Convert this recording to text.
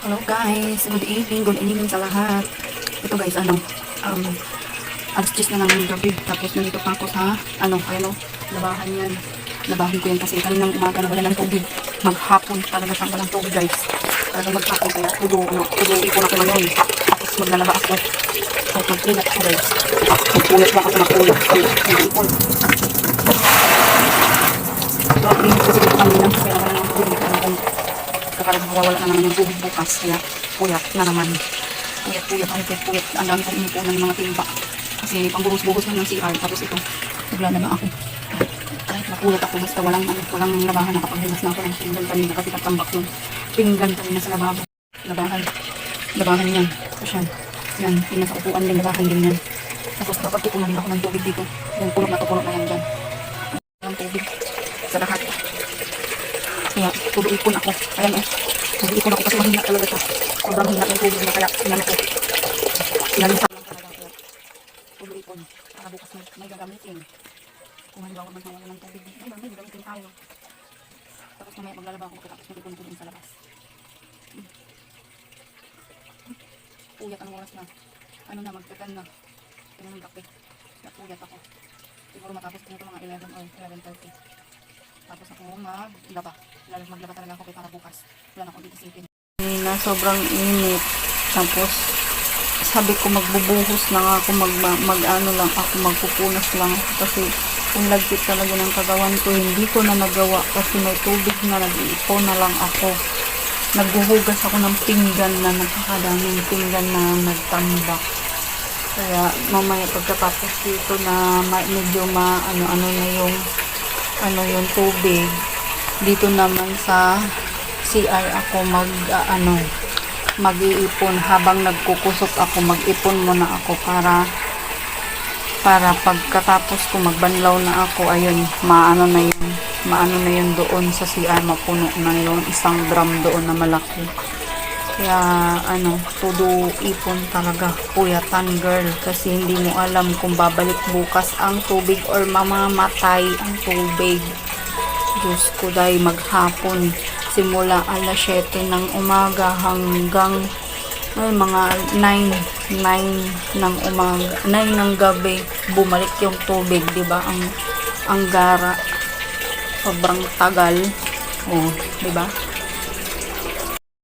Hello guys, good evening sa lahat. Ito guys, alas 10 na ng gabi. Tapos nandito pa ako sa, labahan yan. Labahan ko yan kasi kaninang umaga na wala ng tubig. Maghapon talaga siyang walang tubig guys. Talagang maghapon kaya ipon ako ngayon. Tapos maglalaba ako. So, magpulat ako guys. Magpulat lang ako magpulat. Mag-ipon. So, kasi dito kami lang. Kaya wala ng tubig. Kakalang mawawala na naman yung tubig bukas. Kaya puyat na naman. Puyat. Ang dami kong inipunan ng mga timba. Kasi pangbuhos-buhos lang ng CR. Tapos ito, naglalaba ako. Kahit mapuyat ako, basta walang labahan. Nakapaghimas na ako ng pinggan kanina kasi tatambak yung pinggan kanina sa lababo. Labahan yan. Tapos yan, yung nasa upuan din, labahan din yan. Tapos kapag ito na rin ako ng tubig dito. Yung puno na yan dyan. Ang tubig sa lahat. Kaya tulo-ipon ako. Ayan tulo-ipon ako kasi mahina talaga siya. Sobrang hina yung tubig na kaya sinano ko. Sinano sa lang talaga. Kaya tulo-ipon. Para bukas may gagamitin. Kung halimbawa magmawala ng tubig dito, may gagamitin tayo. Tapos mamaya maglalaba ako tapos mag-ipon-ipon sa labas. Puyat ang oras na. Magtagan na. Ito ng kape. Napuyat ako. Siguro matapos ko mga 11 or 11:30. Tapos ako maglaba talaga ako para bukas. Wala na akong iisipin. Na sobrang init. Tapos sabi ko magbubuhos lang ako, magpupunas lang ako kasi kung lagkit talaga ng kagawan ko, hindi ko na nagawa kasi may tubig na nag-iipon na lang ako. Naghuhugas ako ng pinggan na napakadaming pinggan na nagtambak. Kaya mamaya pagkatapos dito na medyo na yung tubig, dito naman sa CR ako mag-iipon. Habang nagkukusot ako, mag-ipon muna ako para pagkatapos ko magbanlaw na ako, ayun, maano na yun doon sa CR, mapuno na yung isang drum doon na malaki. Kaya todo ipon talaga, puyatan girl, kasi hindi mo alam kung babalik bukas ang tubig or mamamatay ang tubig. Diyos ko dahil maghapon, simula alas 7 ng umaga hanggang mga 9 ng umaga, 9 ng gabi, bumalik yung tubig, diba? Ang gara, sobrang tagal. Diba?